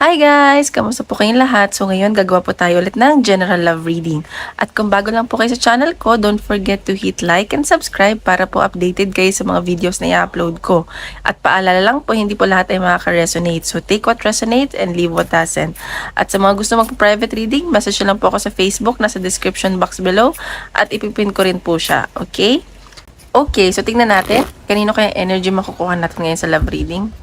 Hi guys! Kamusta po kayong lahat? So ngayon gagawa po tayo ulit ng general love reading. At kung bago lang po kayo sa channel ko, don't forget to hit like and subscribe para po updated kayo sa mga videos na i-upload ko. At paalala lang po, hindi po lahat ay makaka-resonate. So take what resonates and leave what doesn't. At sa mga gusto mag-private reading, message lang po ako sa Facebook, nasa description box below. At ipipin ko rin po siya. Okay? Okay, so tingnan natin. Kanino kaya energy makukuha natin ngayon sa love reading?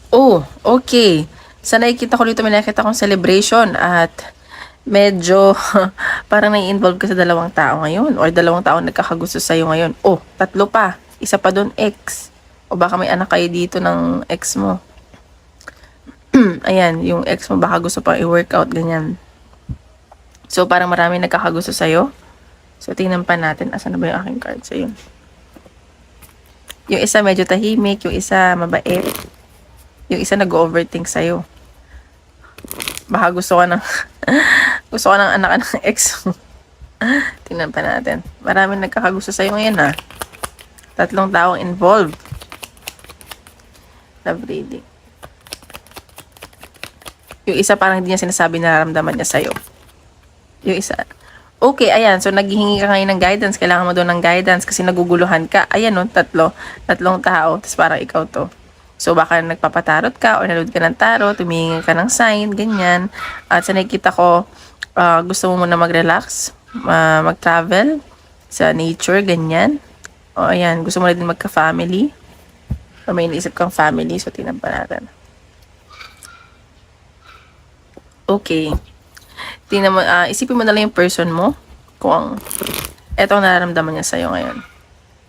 Oh, okay. Sa nakikita ko dito, may nakita kong celebration at medyo parang nai-involve ka sa dalawang tao ngayon or dalawang tao nagkakagusto sa'yo ngayon. Oh, tatlo pa. Isa pa doon, ex. O baka may anak kayo dito ng ex mo. Ayan, yung ex mo baka gusto pang i-workout, ganyan. So, parang marami nagkakagusto sa'yo. So, tingnan pa natin. Asan na ba yung aking card sa'yo? Yung isa medyo tahimik, yung isa mabait. Yung isa nag-overthink sa'yo. Baka gusto ka ng gusto ka ng anak ng ex mo. Tingnan pa natin. Maraming nagkakagusto sa'yo ngayon ha. Tatlong taong involved. Love reading. Yung isa parang hindi niya sinasabi nararamdaman niya sa'yo. Yung isa. Okay, ayan. So, naghihingi ka ngayon ng guidance. Kailangan mo doon ng guidance kasi naguguluhan ka. Ayan no, tatlong tao. Tapos parang ikaw to. So, baka nagpapatarot ka or nanood ka ng tarot, tumingin ka ng sign, ganyan. At sa nakikita ko, gusto mo muna mag-relax, mag-travel sa nature, ganyan. O, ayan, gusto mo na din magka-family. O may iniisip kang family, so tingnan pa natin. Okay. Tingnan mo, isipin mo na lang yung person mo kung eto ang nararamdaman niya sa'yo ngayon.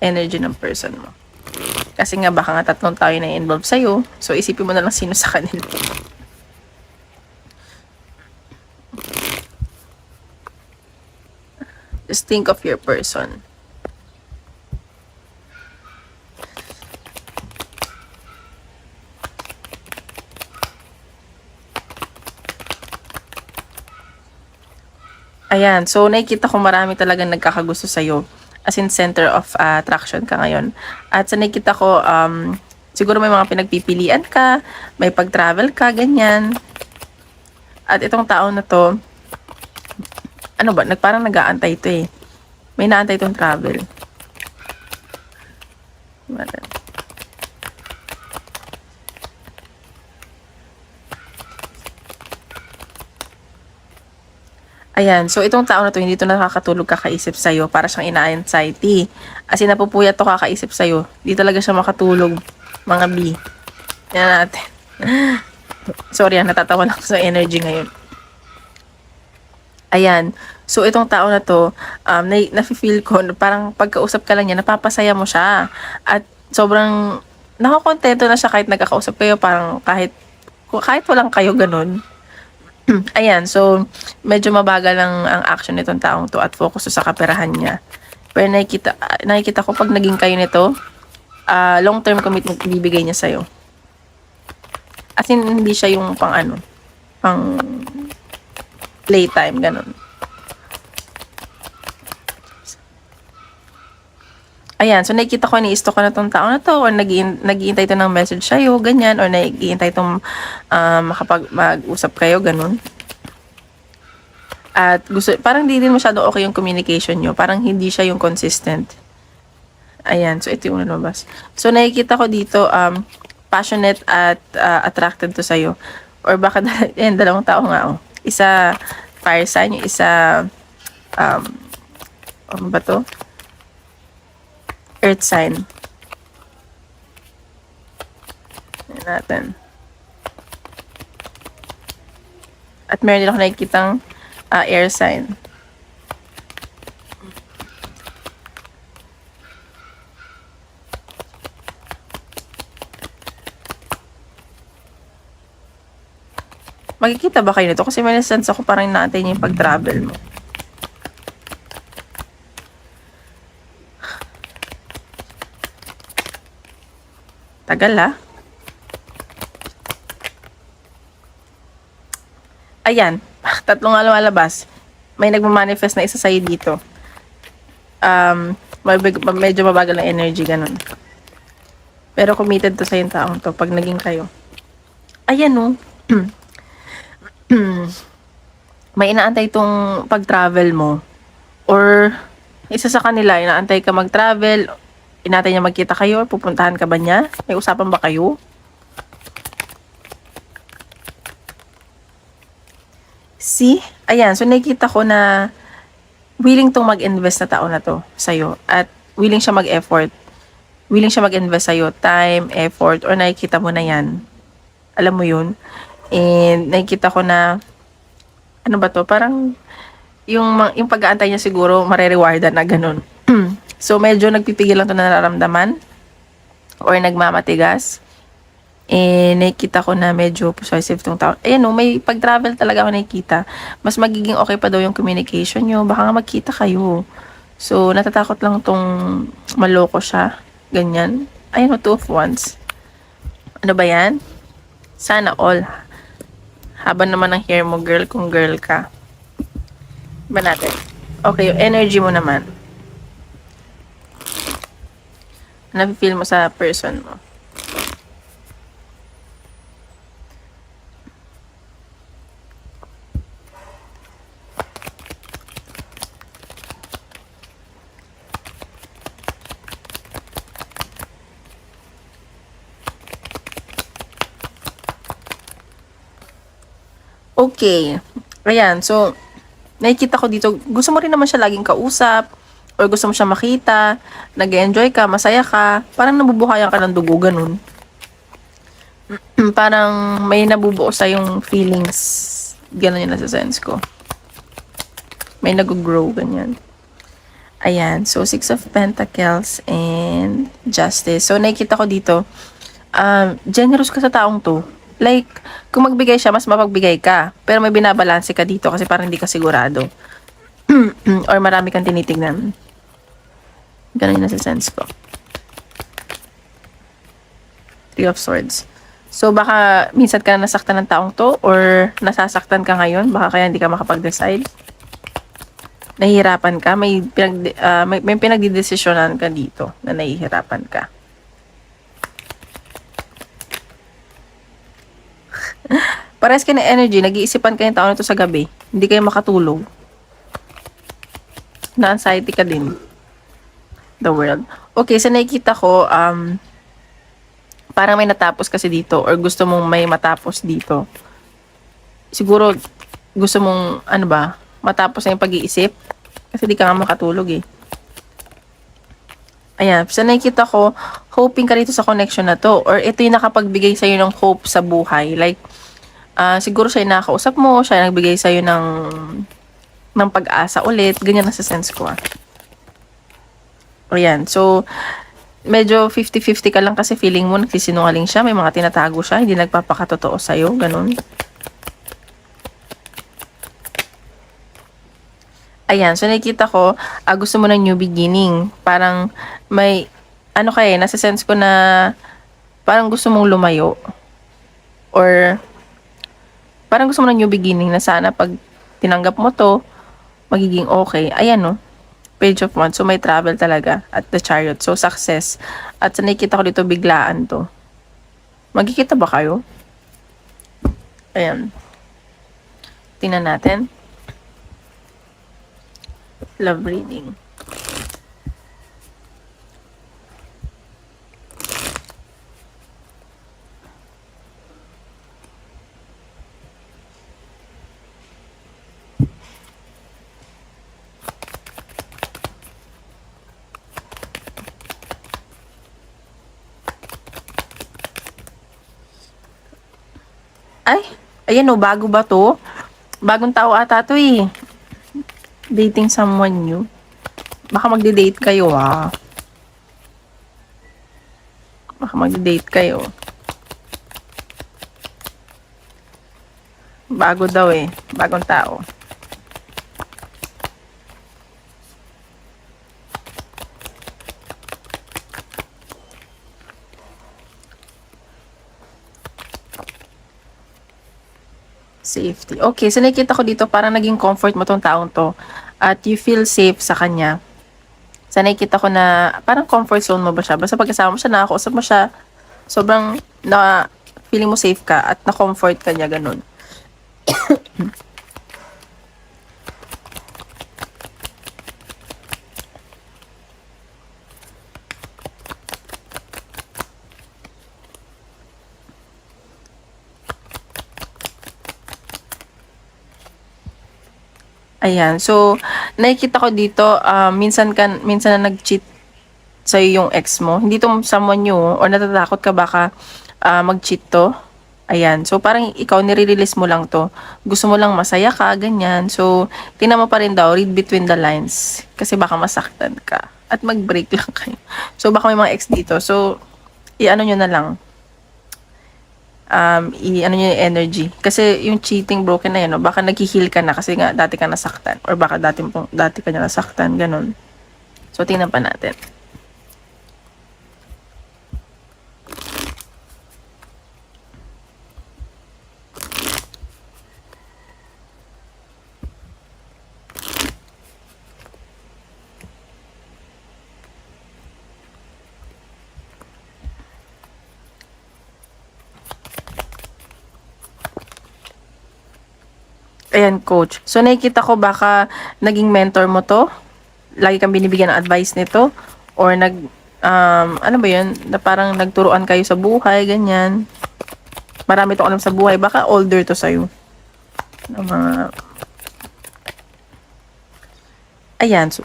Energy ng person mo. Kasi nga baka nga tatlong tao na involved sa'yo. So, isipin mo na lang sino sa kanila. Just think of your person. Ayan. So, nakikita ko marami talagang nagkakagusto sa'yo. As in, center of attraction ka ngayon. At sa nakikita ko, siguro may mga pinagpipilian ka, may pag-travel ka, ganyan. At itong tao na to, ano ba, parang nag-aantay ito eh. May naantay itong travel. Ayan, so itong tao na to, hindi to nakakatulog kakaisip sa'yo, para siyang ina-anxiety. As in, napupuyat to kakaisip sa'yo. Hindi talaga siya makatulog, mga B. Yan natin. Sorry, natatawa lang sa energy ngayon. Ayan, so itong tao na to, nafe-feel ko, parang pagkausap ka lang niya, napapasaya mo siya. At sobrang nakakontento na siya kahit nagkakausap kayo, parang kahit walang kayo ganun. Ayan, so, medyo mabagal lang ang action nitong taong to at focus sa kaperahan niya. Pero nakikita ko pag naging kayo nito, long-term commitment ibibigay niya sa'yo. As in, hindi siya yung pang playtime, ganun. Ayan, so nakikita ko ni-stalk ko na tong tao na to or nag-iintay to ng message sa'yo, ganyan, or nag-iintay tong mag-usap kayo, ganun. At parang di din masyado okay yung communication nyo. Parang hindi siya yung consistent. Ayan, so ito yung lumabas. So nakikita ko dito, passionate at attracted to sa'yo. Or baka, dalawang tao nga, oh. Isa, fire sign, yung isa, ano ba to? Earth sign. Ayan natin. At meron din ako nakikitang air sign. Makikita ba kayo nito? Kasi may sense ako parang naantay niya yung pag-travel mo. Tagal ha. Ayan, tatlong nga lumalabas. May nagmamanifest na isa sa'yo dito. Medyo mabagal ang energy, ganun. Pero committed to sa yung taong to pag naging kayo. Ayan no. May inaantay itong pag-travel mo. Or isa sa kanila, inaantay ka mag-travel, inaantay niya magkita kayo, pupuntahan ka ba niya? May usapan ba kayo? See? Ayan, so nakikita ko na willing tong mag-invest na tao na to sa'yo. At willing siya mag-effort. Willing siya mag-invest sa'yo. Time, effort, or nakikita mo na yan. Alam mo yun? And nakikita ko na, ano ba to? Parang, yung pag-aantay niya siguro, marerewardan na ganun. So, medyo nagpipigil lang to na nararamdaman. Or nagmamatigas. Nakikita ko na medyo possessive tong tao. Ayan o, may pag-travel talaga ako nakikita. Mas magiging okay pa daw yung communication nyo. Baka nga magkita kayo. So, natatakot lang tong maloko siya. Ganyan. Ayan o, 2 of Wands. Ano ba yan? Sana all. Haba naman ang hair mo, girl, kung girl ka. Ba natin? Okay, yung energy mo naman. Ano feel mo sa person mo? Okay. Ayan, so, nakikita ko dito, gusto mo rin naman siya laging kausap, or gusto mo siya makita, nag-enjoy ka, masaya ka, parang nabubuhayan ka ng dugo, ganun. Parang may nabubuo sa yung feelings, ganun yung nasa sense ko. May nag-grow, ganyan. Ayan, so 6 of Pentacles and Justice. So, nakikita ko dito, generous ka sa taong to. Like, kung magbigay siya, mas mapagbigay ka. Pero may binabalanse ka dito kasi parang hindi ka sigurado. Or marami kang tinitignan. Ganun yung nasa sense ko. 3 of Swords. So, baka minsan ka nasaktan ng taong to or nasasaktan ka ngayon. Baka kaya hindi ka makapag-decide. Nahihirapan ka. May pinagdidesisyonan ka dito na nahihirapan ka. Parehas ka na energy, nag-iisipan ka yung tao nito sa gabi. Hindi kayo makatulog. Na-anxiety ka din. The world. Okay, so nakikita ko, parang may natapos kasi dito or gusto mong may matapos dito. Siguro, gusto mong, matapos na yung pag-iisip. Kasi di ka nga makatulog eh. Ayan, so nakikita ko, hoping ka rito sa connection na to. Or ito yung nakapagbigay sa'yo ng hope sa buhay. Like, siguro siya yung nakakausap mo, siya yung nagbigay sa'yo ng pag-asa ulit. Ganyan na sa sense ko. Ayan, so, medyo 50-50 ka lang kasi feeling mo nagsisinungaling siya. May mga tinatago siya, hindi nagpapakatotoo sa'yo. Ganun. Ayan, so nakikita ko, gusto mo ng new beginning. Parang may, nasa sense ko na parang gusto mong lumayo. Or, parang gusto mo ng new beginning na sana pag tinanggap mo to, magiging okay. Ayan no, Page of Wands. So, may travel talaga at the Chariot. So, success. At sa nakikita ko dito, biglaan to. Magkikita ba kayo? Ayan. Tingnan natin. Love reading. Ay, ayan o, bago ba to? Bagong tao ata to eh. Dating someone new. Baka magde-date kayo Baka magde-date kayo. Bago daw eh. Bagong tao. Safety. Okay, so nakikita ko dito parang naging comfort mo tong taong to at you feel safe sa kanya. So nakikita ko na parang comfort zone mo ba siya? Basta pagkasama mo siya, nakakausap mo siya, sobrang na feeling mo safe ka at na-comfort ka niya, ganun. Ayan. So, nakikita ko dito, minsan na nag-cheat sa'yo yung ex mo. Hindi to someone new, or natatakot ka baka mag-cheat to. Ayan. So, parang ikaw, nire-release mo lang to. Gusto mo lang masaya ka, ganyan. So, tingnan mo pa rin daw, read between the lines. Kasi baka masaktan ka. At mag-break lang kayo. So, baka may mga ex dito. So, i-ano nyo na lang. I-ano nyo yung energy. Kasi yung cheating, broken na yun, no? Baka nag-heal ka na kasi nga dati ka nasaktan. Or baka dati ka niya nasaktan, ganun. So, tingnan pa natin. Ayan, coach. So, nakikita ko baka naging mentor mo to. Lagi kang binibigyan ng advice nito. Or ano ba yun? Na parang nagturuan kayo sa buhay, ganyan. Marami to alam sa buhay. Baka older to sa'yo. Ng mga... Ayan. So,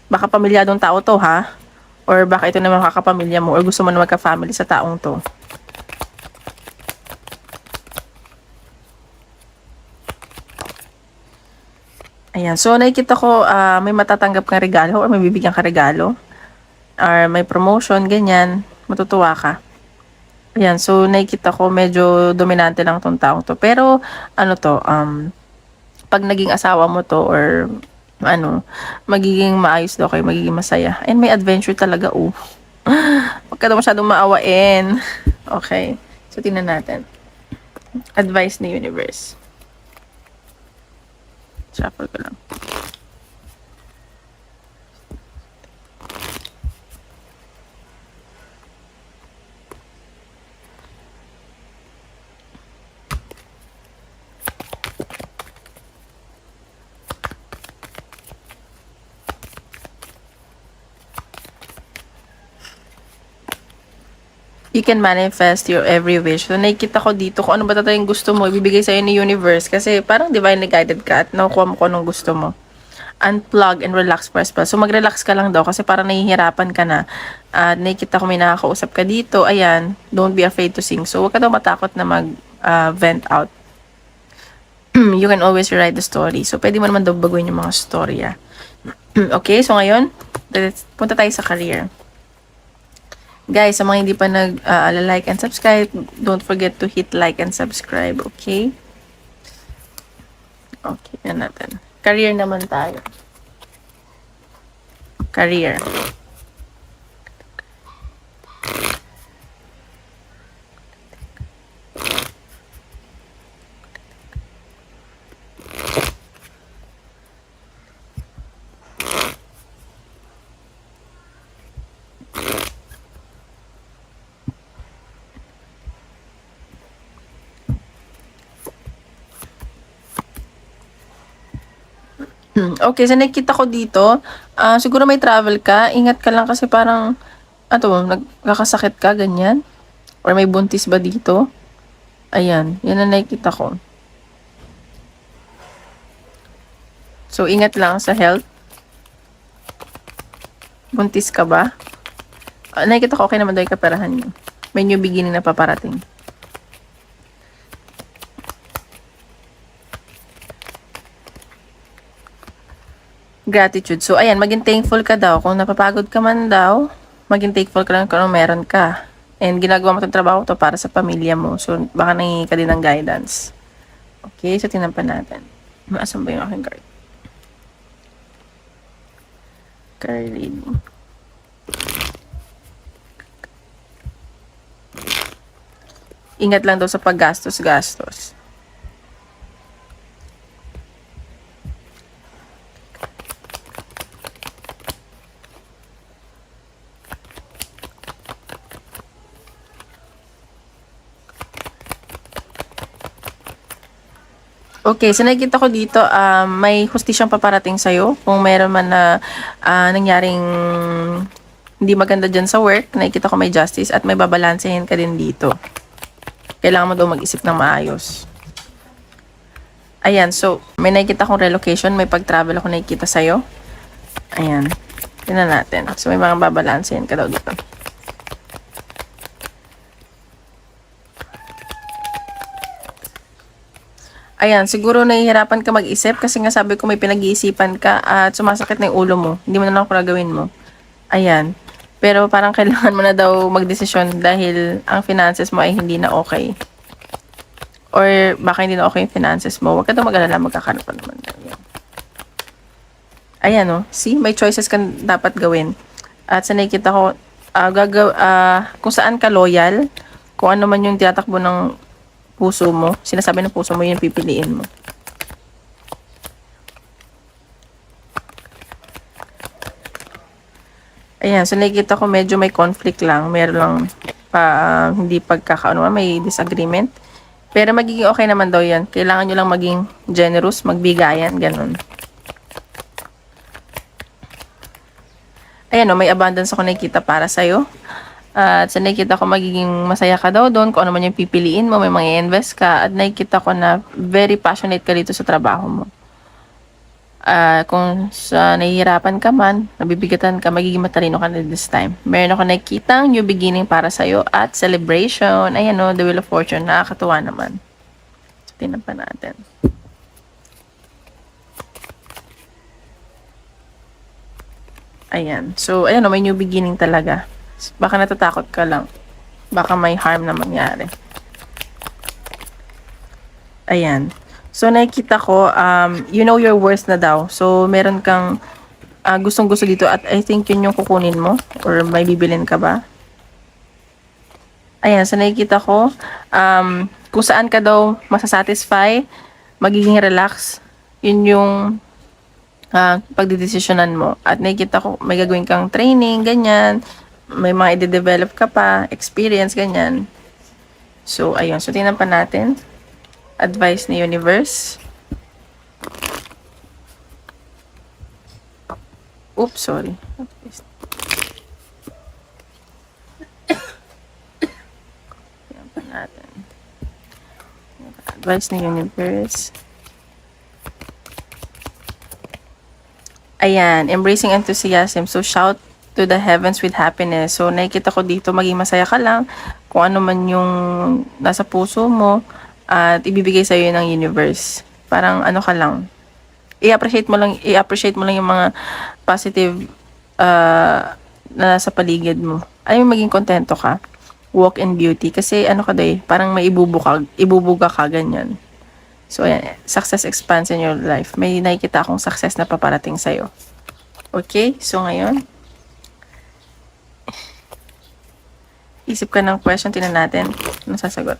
baka pamilyadong tao to, ha? Or baka ito naman kakapamilya mo. Or gusto mo na magka-family sa taong to. Ayan. So, nakikita ko may matatanggap kang regalo or may bibigyan ka regalo. Or may promotion, ganyan. Matutuwa ka. Ayan. So, nakikita ko medyo dominante lang tong taong to. Pero, ano to, pag naging asawa mo to or magiging maayos daw kayo, magiging masaya. And may adventure talaga, Huwag ka daw masyadong maawain. Okay. So, tingnan natin. Advice ni universe. Shuffle ko lang. You can manifest your every wish. So, nakikita ko dito kung ano ba talaga yung gusto mo, ibibigay sa'yo ni universe. Kasi parang divinely guided ka at nakukuha mo kung anong gusto mo. Unplug and relax for a spell. So, mag-relax ka lang daw kasi parang nahihirapan ka na. Nakikita ko may nakakausap ka dito. Ayan, don't be afraid to sing. So, huwag ka daw matakot na mag-vent out. You can always rewrite the story. So, pwede mo naman daw baguhin yung mga storya. Okay, so ngayon, punta tayo sa career. Guys, sa mga hindi pa nag-like and subscribe, don't forget to hit like and subscribe, okay? Okay, yan natin. Career naman tayo. Career. Okay, so nakikita ko dito, siguro may travel ka, ingat ka lang kasi parang, nagkakasakit ka, ganyan. Or may buntis ba dito? Ayan, yan ang nakikita ko. So, ingat lang sa health. Buntis ka ba? Nakikita ko okay naman daw yung kaperahan niyo. May new beginning na paparating. Gratitude. So, ayan, maging thankful ka daw. Kung napapagod ka man daw, maging thankful ka lang kung meron ka. And ginagawa mo itong trabaho to para sa pamilya mo. So, baka nangingi ka din ng guidance. Okay, so tingnan pa natin. Maasan ba yung aking card? Card reading. Ingat lang daw sa paggastos-gastos. Okay, so nakikita ko dito, may hustisyang paparating sa'yo. Kung meron man na nangyaring hindi maganda dyan sa work, nakikita ko may justice at may babalansehin ka din dito. Kailangan mo daw mag-isip ng maayos. Ayan, so may nakikita kong relocation, may pag-travel ako nakikita sa'yo. Ayan, tingnan natin. So may mga babalansehin ka daw dito. Ayan, siguro nahihirapan ka mag-isip kasi nga sabi ko may pinag-iisipan ka at sumasakit na yung ulo mo. Hindi mo na lang kung gagawin mo. Ayan. Pero parang kailangan mo na daw magdesisyon dahil ang finances mo ay hindi na okay. Or baka hindi na okay yung finances mo. Huwag ka daw mag-alala, magkakaroon pa naman. Ayan oh. See, may choices ka dapat gawin. At sa nakikita ko, kung saan ka loyal, kung ano man yung tinatakbo ng puso mo, sinasabi ng puso mo, yun pipiliin mo. Ayan, so nakikita ko medyo may conflict lang. Meron lang hindi pagkakaano, may disagreement. Pero magiging okay naman daw yan. Kailangan nyo lang maging generous, magbigayan, ganun. Ayan o, may abundance ako nakikita para sa'yo. At sa nakikita ko magiging masaya ka daw doon, kung ano man yung pipiliin mo, may mga invest ka. At nakikita ko na very passionate ka dito sa trabaho mo. Kung sa nahihirapan ka man, nabibigatan ka, magiging matalino ka na this time. Meron ako nakikitang new beginning para sa'yo at celebration. Ayan o, the Wheel of Fortune, nakakatuwa naman. So, tingnan pa natin. Ayan. So, ayan o, may new beginning talaga. Baka natatakot ka lang. Baka may harm na mangyari. Ayan. So, nakikita ko, you know your worth na daw. So, meron kang gustong-gusto dito at I think yun yung kukunin mo or may bibilin ka ba? Ayan. So, nakikita ko, kung saan ka daw masasatisfy, magiging relax, yun yung pagdidesisyonan mo. At nakikita ko, may gagawin kang training, ganyan. May mga i-develop ka pa, experience, ganyan. So, ayun. So, tingnan pa natin. Advice ni Universe. Oops, sorry. Tingnan pa natin. Advice ni Universe. Ayan. Embracing enthusiasm. So, shout to the heavens with happiness. So, nakikita ko dito, maging masaya ka lang kung ano man yung nasa puso mo at ibibigay sa iyo ng universe. Parang ano ka lang. I-appreciate mo lang yung mga positive na nasa paligid mo. Ay, maging kontento ka. Walk in beauty. Kasi ano ka daw parang may ibubuga ka, ganyan. So, ayan. Success expands in your life. May nakikita akong success na paparating sa'yo. Okay? So, ngayon, isip ka ng question, tingnan natin. Ano sasagot?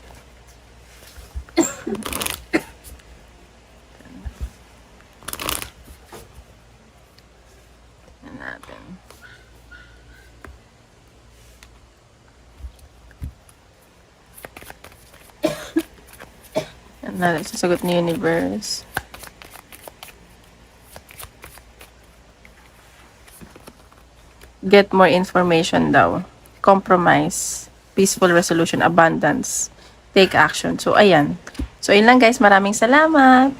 Tingnan natin. Tingnan natin, sasagot ni Universe. Get more information daw. Compromise, peaceful resolution, abundance, take action. So, ayan. So, ayun lang guys. Maraming salamat.